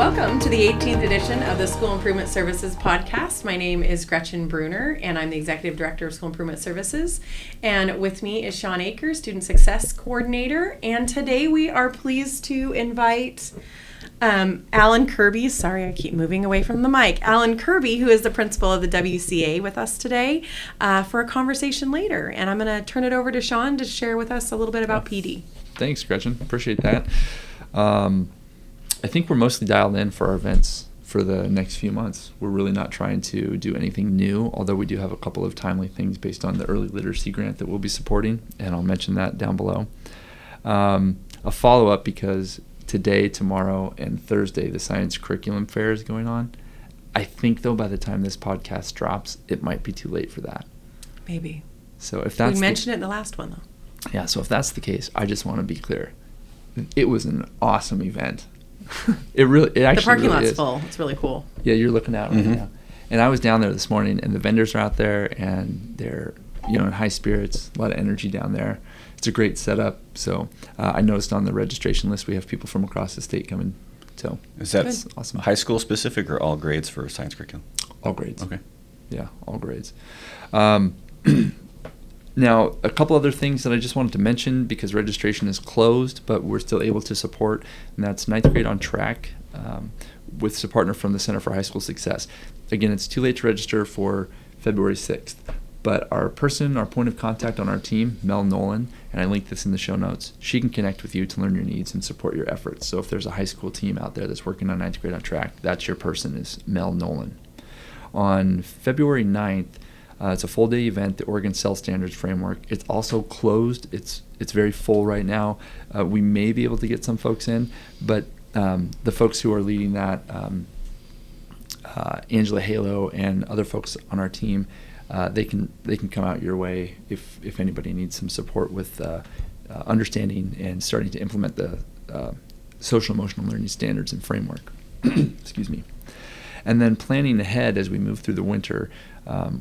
Welcome to the 18th edition of the School Improvement Services Podcast. My name is Gretchen Bruner, and I'm the Executive Director of School Improvement Services. And with me is Sean Akers, Student Success Coordinator. And today we are pleased to invite Alan Kirby. Sorry, I keep moving away from the mic. Alan Kirby, who is the principal of the WCA, with us today for a conversation later. And I'm going to turn it over to Sean to share with us a little bit about PD. Thanks, Gretchen. Appreciate that. I think we're mostly dialed in for our events for the next few months. We're really not trying to do anything new, although we do have a couple of timely things based on the early literacy grant that we'll be supporting, and I'll mention that down below. A follow-up, because today, tomorrow, and Thursday, the science curriculum fair is going on. I think, though, by the time this podcast drops, it might be too late for that. Maybe. So if that's we mentioned it in the last one, though. Yeah, so if that's the case, I just want to be clear. It was an awesome event. It actually the parking really lot's is. full. It's really cool. Yeah, you're looking at it right now. And I was down there this morning, and the vendors are out there, and they're in high spirits, a lot of energy down there. It's a great setup. So I noticed on the registration list we have people from across the state coming. So is that awesome? High school specific or all grades for science curriculum? All grades. Okay. Yeah, all grades. Now, a couple other things that I just wanted to mention, because registration is closed, but we're still able to support, and that's 9th grade on track with a partner from the Center for High School Success. Again, it's too late to register for February 6th, but our point of contact on our team, Mel Nolan, and I linked this in the show notes, she can connect with you to learn your needs and support your efforts. So if there's a high school team out there that's working on 9th grade on track, that's your person, is Mel Nolan. On February 9th, it's a full-day event, the Oregon Cell Standards Framework. It's also closed. It's very full right now. We may be able to get some folks in, but the folks who are leading that, Angela Halo and other folks on our team, they can come out your way if anybody needs some support with understanding and starting to implement the social emotional learning standards and framework. Excuse me. And then planning ahead as we move through the winter,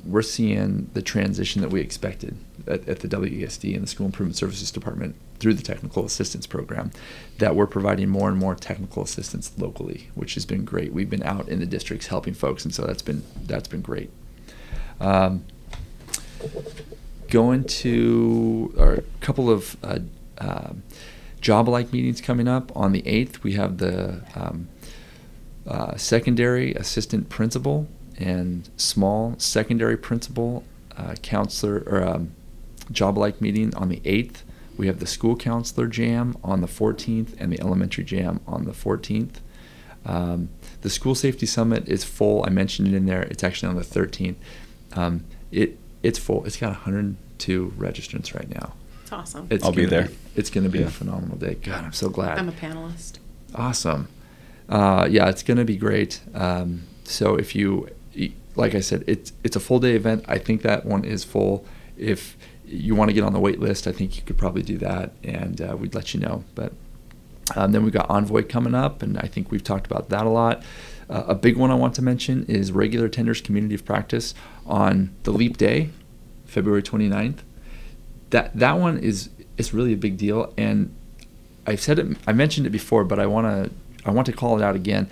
we're seeing the transition that we expected at the WESD and the School Improvement Services Department through the Technical Assistance Program, that we're providing more and more technical assistance locally, which has been great. We've been out in the districts helping folks, and so that's been great. Going to a couple of job-alike meetings coming up. On the 8th, we have the secondary assistant principal and small secondary principal counselor or job-alike meeting on the 8th. We have the school counselor jam on the 14th and the elementary jam on the 14th. The school safety summit is full. I mentioned it in there. It's actually on the 13th. It's full. It's got 102 registrants right now. It's awesome. I'll be there. It's going to be a phenomenal day. God, I'm so glad. I'm a panelist. Awesome. Yeah, it's going to be great. So if you, like I said, it's a full day event. I think that one is full. If you want to get on the wait list, I think you could probably do that, and we'd let you know. But then we've got Envoy coming up, and I think we've talked about that a lot. A big one I want to mention is Regular Attenders Community of Practice on the Leap Day, February 29th. That one is really a big deal, and I mentioned it before, but I want to call it out again.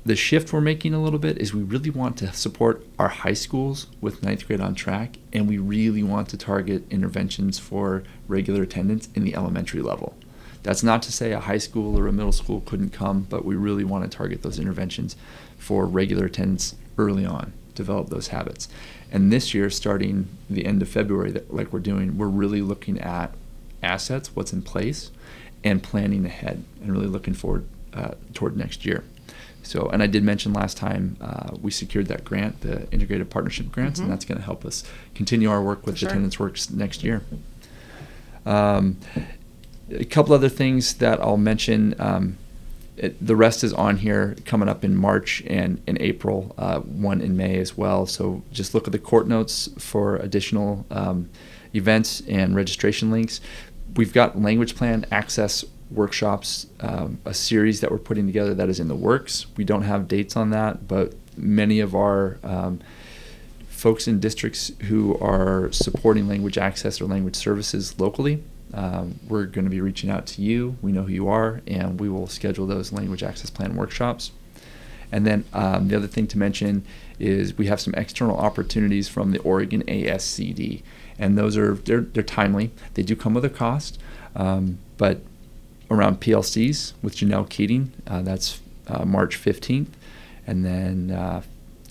The shift we're making a little bit is we really want to support our high schools with 9th grade on track, and we really want to target interventions for regular attendance in the elementary level. That's not to say a high school or a middle school couldn't come, but we really want to target those interventions for regular attendance early on, develop those habits. And this year, starting the end of February, like we're doing, we're really looking at assets, what's in place, and planning ahead, and really looking forward toward next year. So, and I did mention last time we secured that grant, the Integrated Partnership Grants, and that's going to help us continue our work with Attendance Works next year. A couple other things that I'll mention. The rest is on here coming up in March and in April, one in May as well. So just look at the Kourt-notes for additional events and registration links. We've got language plan access workshops, a series that we're putting together that is in the works. We don't have dates on that, but many of our folks in districts who are supporting language access or language services locally we're going to be reaching out to you. We know who you are, and we will schedule those language access plan workshops. And then the other thing to mention is we have some external opportunities from the Oregon ASCD, and those they're timely. They do come with a cost, but around PLCs with Janelle Keating, that's March 15th, and then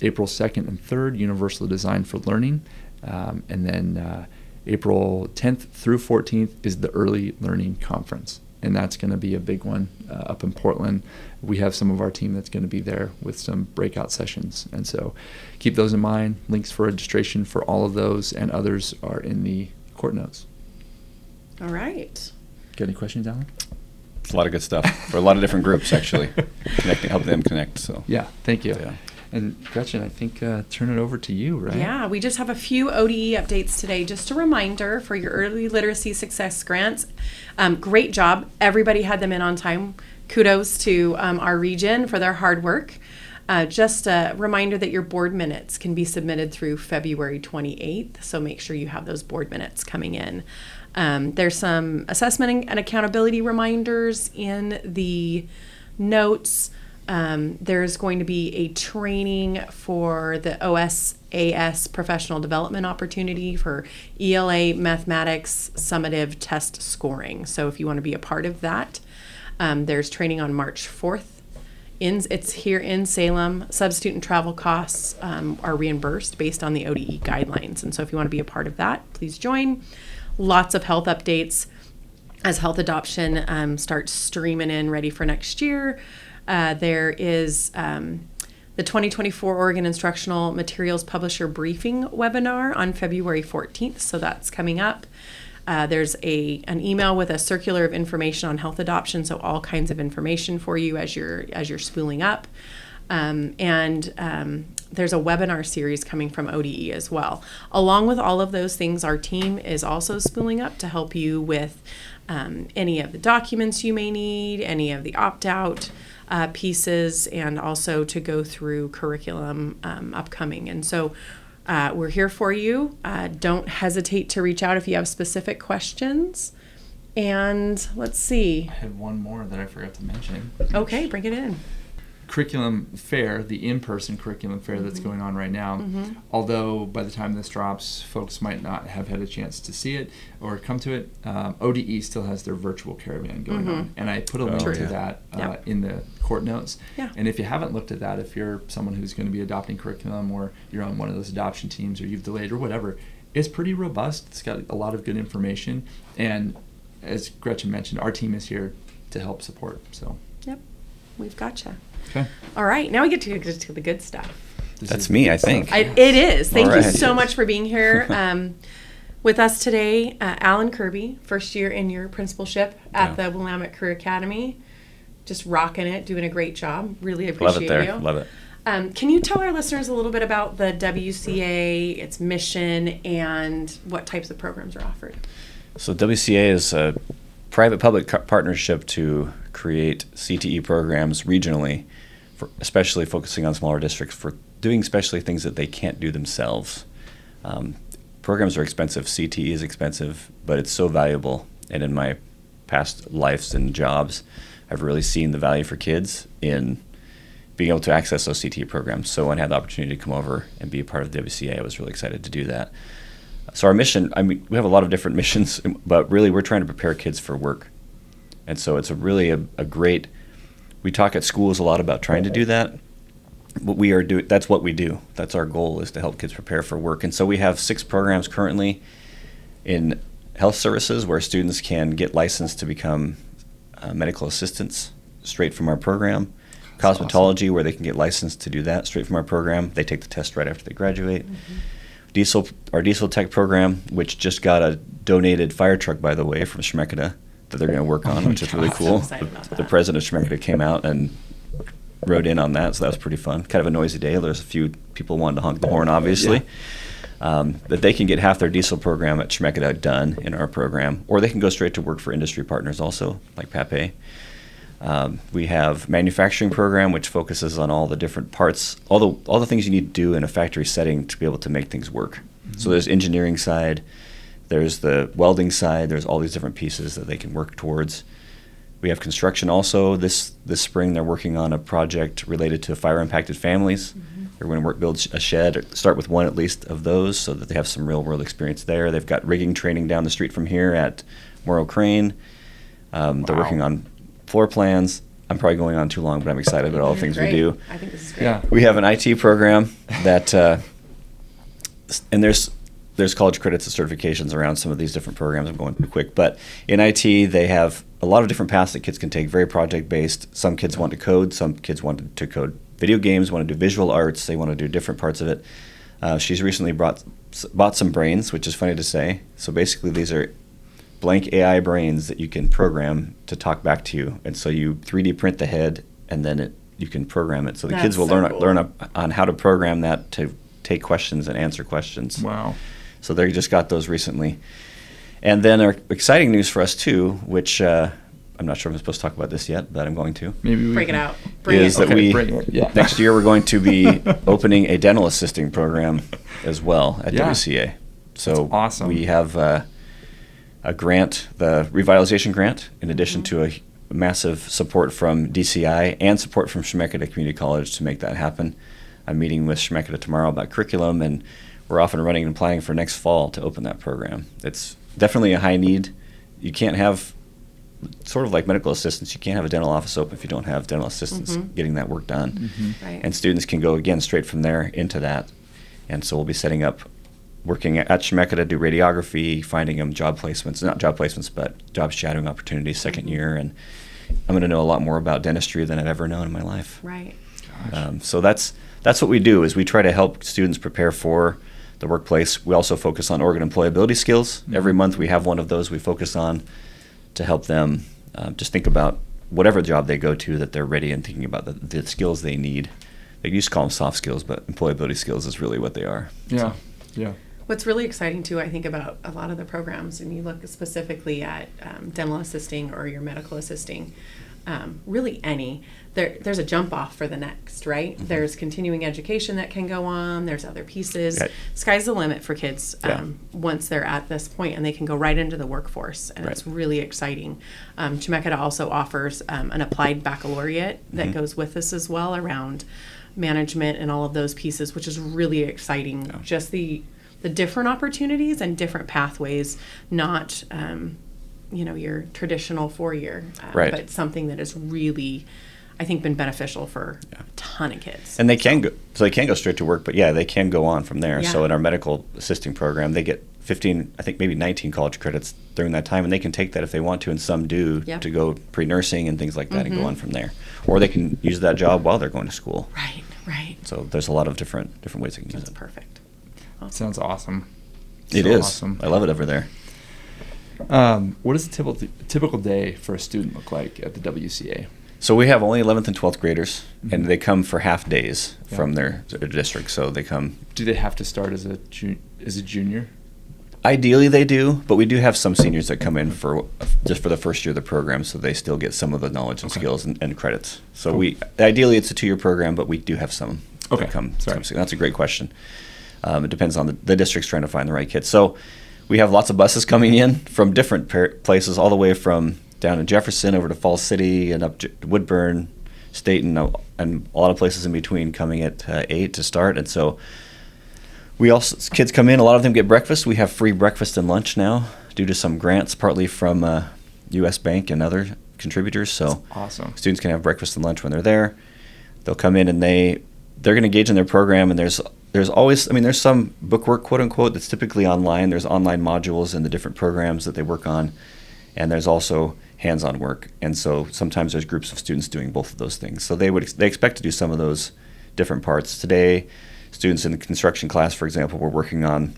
April 2nd and 3rd, Universal Design for Learning, and then April 10th through 14th is the Early Learning Conference, and that's going to be a big one up in Portland. We have some of our team that's going to be there with some breakout sessions, and so keep those in mind. Links for registration for all of those and others are in the Kourt-notes. All right. Got any questions, Alan? It's a lot of good stuff for a lot of different groups, actually. Helping them connect. So yeah, thank you. Yeah. And Gretchen, I think turn it over to you, right? Yeah, we just have a few ODE updates today. Just a reminder for your early literacy success grants. Great job. Everybody had them in on time. Kudos to our region for their hard work. Just a reminder that your board minutes can be submitted through February 28th, so make sure you have those board minutes coming in. There's some assessment and accountability reminders in the notes. There's going to be a training for the OSAS professional development opportunity for ELA mathematics summative test scoring. So if you want to be a part of that, there's training on March 4th. It's here in Salem. Substitute and travel costs are reimbursed based on the ODE guidelines. And so if you want to be a part of that, please join. Lots of health updates as health adoption starts streaming in ready for next year. There is the 2024 Oregon Instructional Materials Publisher Briefing webinar on February 14th, so that's coming up. There's an email with a circular of information on health adoption, so all kinds of information for you as you're spooling up. And there's a webinar series coming from ODE as well. Along with all of those things, our team is also spooling up to help you with any of the documents you may need, any of the opt-out pieces, and also to go through curriculum upcoming. And so we're here for you. Don't hesitate to reach out if you have specific questions. And let's see. I had one more that I forgot to mention. Okay, bring it in. Curriculum fair, the in-person curriculum fair that's going on right now, although by the time this drops, folks might not have had a chance to see it or come to it, ODE still has their virtual caravan going on. And I put a link to that in the Kourt-notes. Yeah. And if you haven't looked at that, if you're someone who's going to be adopting curriculum or you're on one of those adoption teams or you've delayed or whatever, it's pretty robust. It's got a lot of good information. And as Gretchen mentioned, our team is here to help support. So. Yep, we've gotcha. Okay. All right, now we get to the good stuff. That's me, I think. It is. Thank you right. so much for being here with us today. Alan Kirby, first year in your principalship at the Willamette Career Academy. Just rocking it, doing a great job. Really appreciate you. Love it. Can you tell our listeners a little bit about the WCA, its mission, and what types of programs are offered? So WCA is a private-public partnership to create CTE programs regionally, especially focusing on smaller districts for doing especially things that they can't do themselves. Programs are expensive. CTE is expensive, but it's so valuable. And in my past lives and jobs, I've really seen the value for kids in being able to access those CTE programs. So when I had the opportunity to come over and be a part of the WCA, I was really excited to do that. So our mission, we have a lot of different missions, but really we're trying to prepare kids for work. And so it's really a great, we talk at schools a lot about trying to do that. What we are doing, that's what we do. That's our goal, is to help kids prepare for work. And so we have 6 programs currently in health services where students can get licensed to become medical assistants straight from our program. That's Cosmetology, awesome. where they can get licensed to do that straight from our program. They take the test right after they graduate. Our diesel tech program, which just got a donated fire truck, by the way, from Schmekeda that they're going to work on, which is really cool. excited about The that. president of Schmekeda came out and rode in on that, so that was pretty fun. Kind of a noisy day. There's a few people wanting to honk the horn, obviously. But they can get half their diesel program at Schmekeda done in our program, or they can go straight to work for industry partners also, like Pape. We have manufacturing program, which focuses on all the different parts, all the things you need to do in a factory setting to be able to make things work. So there's engineering side, There's the welding side. There's all these different pieces that they can work towards. We have construction also. This spring, they're working on a project related to fire-impacted families. They're going to build a shed, or start with one at least of those, so that they have some real-world experience there. They've got rigging training down the street from here at Morrow Crane. They're working on floor plans. I'm probably going on too long, but I'm excited about all the things we do. I think this is great. Yeah. We have an IT program that, and there's college credits and certifications around some of these different programs. I'm going too quick, but in IT, they have a lot of different paths that kids can take, very project-based. Some kids want to code. Some kids want to code video games, want to do visual arts. They want to do different parts of it. She's recently bought some brains, which is funny to say. So basically, these are blank AI brains that you can program to talk back to you. And so you 3D print the head, and then you can program it. So the kids will learn on how to program that to take questions and answer questions. Wow. So they just got those recently. And then our exciting news for us, too, which I'm not sure if I'm supposed to talk about this yet, but I'm going to. Maybe we Break can- it out. Is that Yeah. next year we're going to be opening a dental assisting program as well at Yeah. WCA. So That's awesome. we have a grant, the revitalization grant, in addition to a massive support from DCI and support from Chemeketa Community College to make that happen. I'm meeting with Chemeketa tomorrow about curriculum, and we're off and running and planning for next fall to open that program. It's definitely a high need. You can't have, sort of like medical assistants, you can't have a dental office open if you don't have dental assistants getting that work done. Right. And students can go, again, straight from there into that. And so we'll be setting up, working at Chemeketa, do radiography, finding them job placements, not job placements, but job shadowing opportunities second year. And I'm going to know a lot more about dentistry than I've ever known in my life. Right. So that's what we do, is we try to help students prepare for the workplace. We also focus on organ employability skills. Every month we have one of those we focus on to help them just think about whatever job they go to, that they're ready and thinking about the skills they need. They used to call them soft skills, but employability skills is really what they are. Yeah. Yeah. What's really exciting too, I think, about a lot of the programs, and you look specifically at dental assisting or your medical assisting, really there's a jump off for the next, right? There's continuing education that can go on. There's other pieces. Right. Sky's the limit for kids once they're at this point, and they can go right into the workforce, and it's really exciting. Chemeketa also offers an applied baccalaureate that goes with this as well, around management and all of those pieces, which is really exciting. Yeah. Just the different opportunities and different pathways, not your traditional 4-year, but something that has really, I think, been beneficial for a ton of kids. And they can go straight to work, but they can go on from there. Yeah. So in our medical assisting program, they get 15, I think maybe 19 college credits during that time, and they can take that if they want to, and some do to go pre-nursing and things like that and go on from there. Or they can use that job while they're going to school. Right. So there's a lot of different ways they can use That's it. perfect. Sounds awesome. It So is. awesome. I love it over there. What does a typical day for a student look like at the WCA? So we have only 11th and 12th graders, and they come for half days from their district. So they come. Do they have to start as a junior? Ideally, they do, but we do have some seniors that come in just for the first year of the program, so they still get some of the knowledge and skills and credits. So ideally it's a 2-year program, but we do have some that come. That's a great question. It depends on the district's trying to find the right kids. So we have lots of buses coming in from different places, all the way from down in Jefferson over to Falls City and up to Woodburn, Staten, and a lot of places in between, coming at 8 to start. And so kids come in, a lot of them get breakfast. We have free breakfast and lunch now due to some grants, partly from U.S. Bank and other contributors. So that's awesome. Students can have breakfast and lunch when they're there. They'll come in and they're going to engage in their program, and there's always, there's some bookwork, quote unquote, that's typically online. There's online modules in the different programs that they work on, and there's also hands-on work. And so sometimes there's groups of students doing both of those things. So they expect to do some of those different parts. Today, students in the construction class, for example, were working on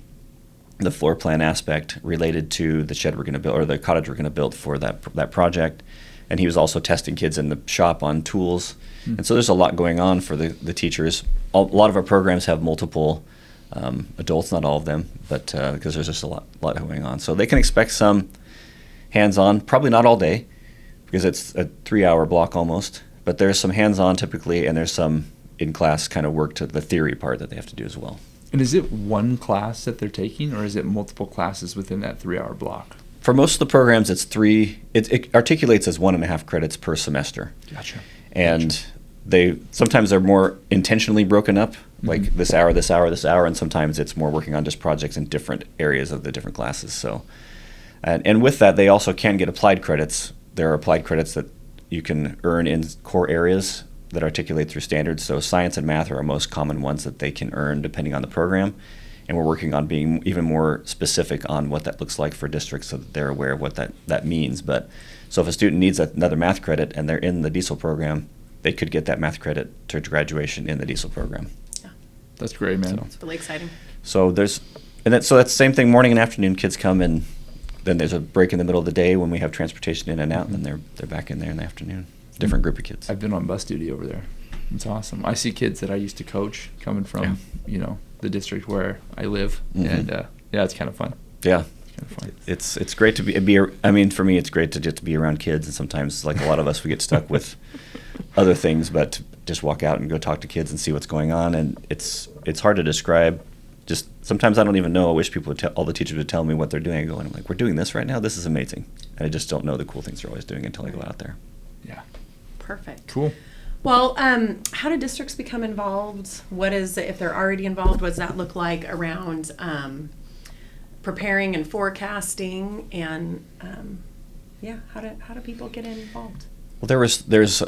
the floor plan aspect related to the shed we're going to build, or the cottage we're going to build for that project. And he was also testing kids in the shop on tools. And so there's a lot going on for the teachers. A lot of our programs have multiple adults, not all of them, but because there's just a lot going on. So they can expect some hands-on, probably not all day, because it's a 3-hour block almost, but there's some hands-on typically, and there's some in-class kind of work to the theory part that they have to do as well. And is it one class that they're taking, or is it multiple classes within that 3-hour block? For most of the programs, it's 3. It articulates as 1.5 credits per semester. Gotcha. And sometimes they're more intentionally broken up, like this hour, this hour, this hour, and sometimes it's more working on just projects in different areas of the different classes. So, and with that, they also can get applied credits. There are applied credits that you can earn in core areas that articulate through standards. So science and math are our most common ones that they can earn depending on the program. And we're working on being even more specific on what that looks like for districts so that they're aware of what that means. But so if a student needs another math credit and they're in the diesel program, they could get that math credit to graduation in the diesel program. Yeah. That's great, man. It's really exciting. So that's the same thing. Morning and afternoon, kids come, and then there's a break in the middle of the day when we have transportation in and out, and they're back in there in the afternoon. Different group of kids. I've been on bus duty over there. It's awesome. I see kids that I used to coach coming from, the district where I live, and it's kind of fun. Yeah. It's kind of fun. It's great to be. I mean, for me, it's great to just be around kids, and sometimes, like a lot of us, we get stuck with other things, but just walk out and go talk to kids and see what's going on, and it's hard to describe. Just sometimes I don't even know. I wish people would all the teachers would tell me what they're doing. I'm like, we're doing this right now. This is amazing, and I just don't know the cool things they're always doing until I go out there. Yeah. Perfect. Cool. Well, how do districts become involved? What is, if they're already involved, what does that look like around preparing and forecasting? And how do people get involved? Well, there's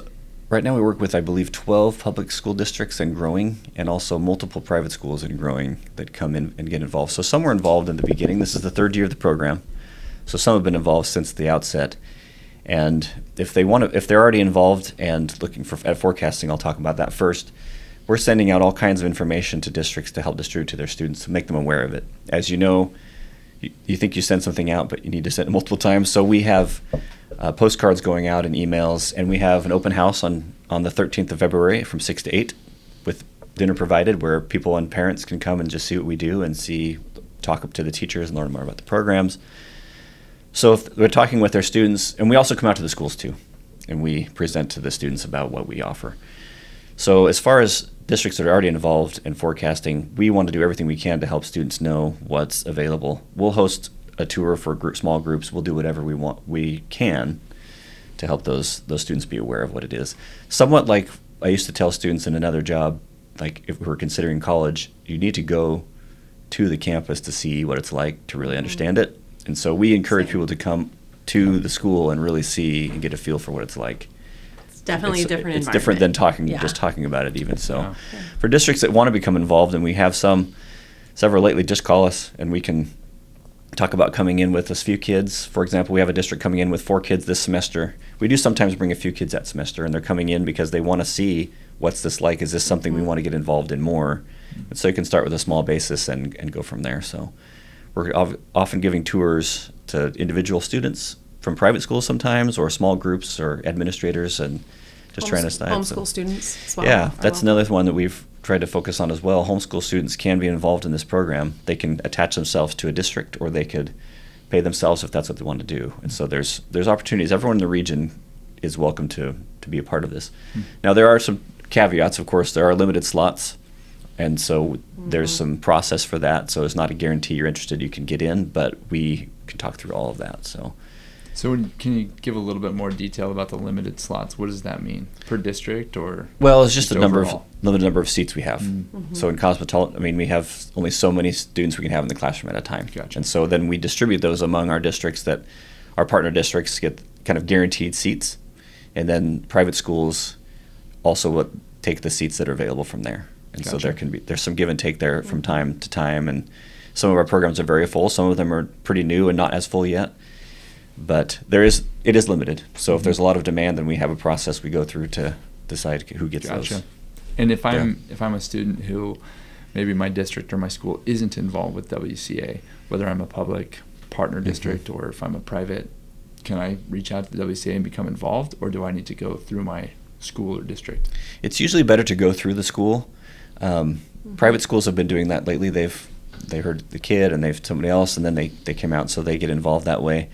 right now we work with, I believe, 12 public school districts and growing, and also multiple private schools and growing that come in and get involved. So some were involved in the beginning. This is the 3rd year of the program, so some have been involved since the outset. And if they're already involved and looking at forecasting, I'll talk about that first. We're sending out all kinds of information to districts to help distribute to their students to make them aware of it. As you know, you think you send something out, but you need to send it multiple times. So we have postcards going out and emails, and we have an open house on the 13th of February from 6 to 8 with dinner provided, where people and parents can come and just see what we do and talk up to the teachers and learn more about the programs. So if we're talking with our students, and we also come out to the schools too, and we present to the students about what we offer. So as far as districts that are already involved in forecasting, we want to do everything we can to help students know what's available. We'll host a tour for small groups. We'll do whatever we can to help those students be aware of what it is. Somewhat like I used to tell students in another job, like if we were considering college, you need to go to the campus to see what it's like to really understand it. And so we encourage people to come to the school and really see and get a feel for what it's like. It's definitely a different environment. It's different than just talking about it even. So Yeah. for districts that want to become involved, and we have several lately, just call us and we can talk about coming in with a few kids. For example, we have a district coming in with 4 kids this semester. We do sometimes bring a few kids that semester, and they're coming in because they want to see what's this like. Is this something we want to get involved in more? And so you can start with a small basis and go from there. So we're often giving tours to individual students from private schools sometimes, or small groups or administrators, and just trying to decide. Homeschool students as well. Yeah, that's another one that we've tried to focus on as well. Homeschool students can be involved in this program. They can attach themselves to a district, or they could pay themselves if that's what they want to do. And so there's opportunities. Everyone in the region is welcome to be a part of this. Now, there are some caveats. Of course, there are limited slots. And so there's some process for that. So it's not a guarantee you're interested, you can get in, but we can talk through all of that. So can you give a little bit more detail about the limited slots? What does that mean? Per district, or? Well, it's just overall? limited number of seats we have. So in cosmetology, we have only so many students we can have in the classroom at a time. Gotcha. And so then we distribute those among our districts, that our partner districts get kind of guaranteed seats. And then private schools also take the seats that are available from there. And Gotcha. so there's some give and take there from time to time, and some of our programs are very full. Some of them are pretty new and not as full yet, but it is limited. So if there's a lot of demand, then we have a process we go through to decide who gets those. And if I'm a student who maybe my district or my school isn't involved with WCA, whether I'm a public partner district or if I'm a private, can I reach out to the WCA and become involved, or do I need to go through my school or district? It's usually better to go through the school. Private schools have been doing that lately. They heard the kid and they've somebody else, and then they came out, so they get involved that way.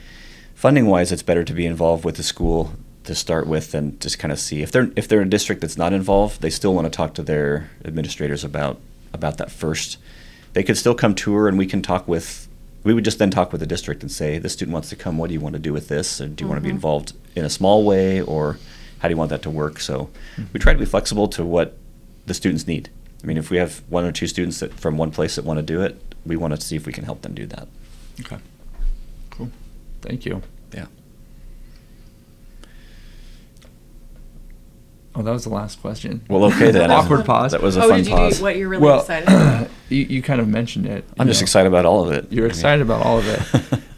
Funding wise, it's better to be involved with the school to start with and just kind of see if they're in a district that's not involved. They still want to talk to their administrators about that first, they could still come tour, and we would just then talk with the district and say, this student wants to come, what do you want to do with this? And do you want to be involved in a small way, or how do you want that to work? So we try to be flexible to what the students need. I mean, if we have 1 or 2 students from one place that want to do it, we want to see if we can help them do that. Okay. Cool. Thank you. Yeah. Oh, that was the last question. Well, okay then. Awkward pause. That was a fun did you pause. do what you're really excited about? You kind of mentioned it. I'm just excited about all of it. You're excited about all of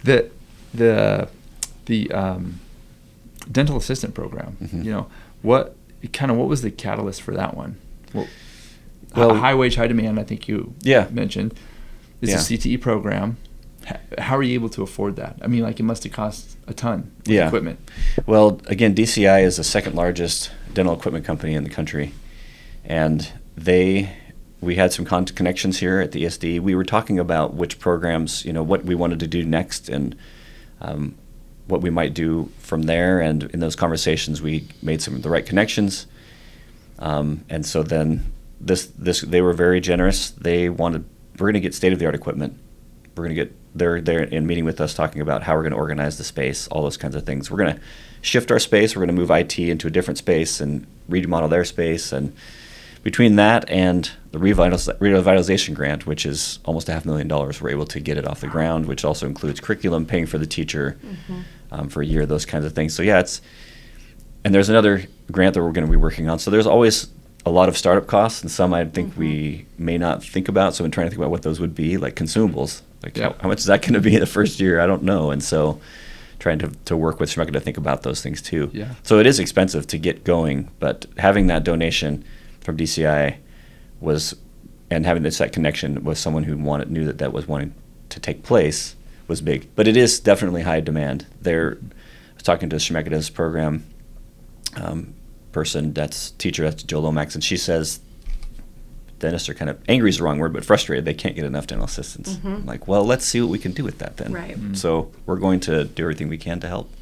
it. The dental assistant program. What was the catalyst for that one? Well, high wage, high demand. I think you mentioned. It's a CTE program. How are you able to afford that? I mean, it must have cost a ton of equipment. Well, again, DCI is the second largest dental equipment company in the country, and we had some connections here at the ESD. We were talking about which programs, what we wanted to do next, and what we might do from there. And in those conversations, we made some of the right connections. And so then they were very generous. We're going to get state-of-the-art equipment. They're there in meeting with us, talking about how we're going to organize the space, all those kinds of things. We're going to shift our space. We're going to move IT into a different space and remodel their space. And between that and the revitalization grant, which is almost $500,000, we're able to get it off the ground, which also includes curriculum, paying for the teacher for a year, those kinds of things. So and there's another grant that we're going to be working on. So there's always a lot of startup costs, and some I think we may not think about. So I'm trying to think about what those would be, like consumables. How much is that going to be in the first year? I don't know. And so trying to work with Schmecca to think about those things too. Yeah. So it is expensive to get going, but having that donation from DCI and having that connection with someone who knew that was wanting to take place was big. But it is definitely high demand. I was talking to Schmecca's program person, that's Jill Lomax, and she says dentists are kind of, angry is the wrong word, but frustrated they can't get enough dental assistants. I'm like, well, let's see what we can do with that then. Right. So we're going to do everything we can to help.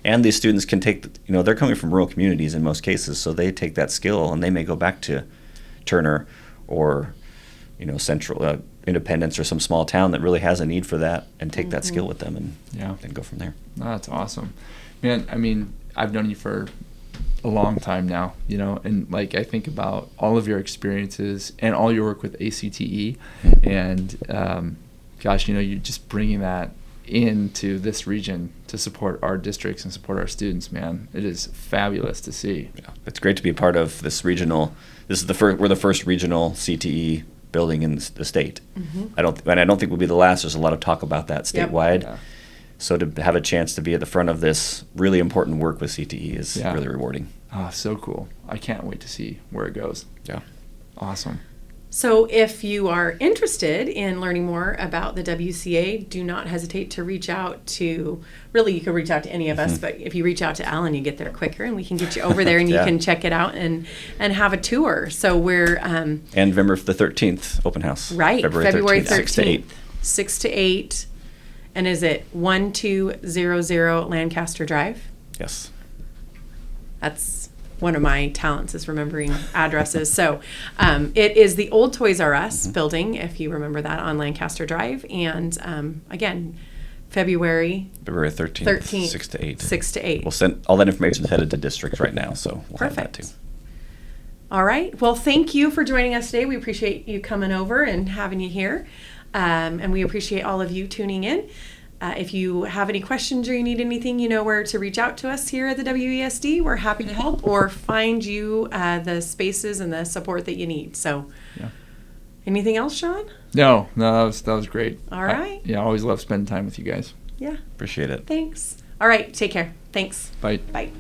And these students can take, they're coming from rural communities in most cases, so they take that skill and they may go back to Turner or, Central Independence or some small town that really has a need for that, and take that skill with them and go from there. Oh, that's awesome. Man, I mean, I've known you for a long time now, and I think about all of your experiences and all your work with ACTE, and gosh, you're just bringing that into this region to support our districts and support our students, man. It is fabulous to see. Yeah, it's great to be a part of this regional. We're the first regional CTE building in the state. I don't think we'll be the last. There's a lot of talk about that statewide. Yeah. So to have a chance to be at the front of this really important work with CTE is really rewarding. Oh, so cool. I can't wait to see where it goes. Yeah. Awesome. So if you are interested in learning more about the WCA, do not hesitate to reach out to, really you can reach out to any of us, but if you reach out to Alan, you get there quicker and we can get you over there and you can check it out and have a tour. So we're... and November the 13th, open house. Right, February 13th. 6 to 8. 6 to 8. And is it 1200 Lancaster Drive? Yes. That's one of my talents, is remembering addresses. So it is the old Toys R Us building, if you remember that, on Lancaster Drive. And again, February 13th, 6 to 8. 6 to 8. We'll send all that information headed to districts right now, so we'll have that too. All right. Well, thank you for joining us today. We appreciate you coming over and having you here. And we appreciate all of you tuning in. If you have any questions or you need anything, you know where to reach out to us here at the WESD. We're happy to help or find you the spaces and the support that you need. So, anything else, Sean? No, that was great. All right. I always love spending time with you guys. Yeah. Appreciate it. Thanks. All right. Take care. Thanks. Bye. Bye.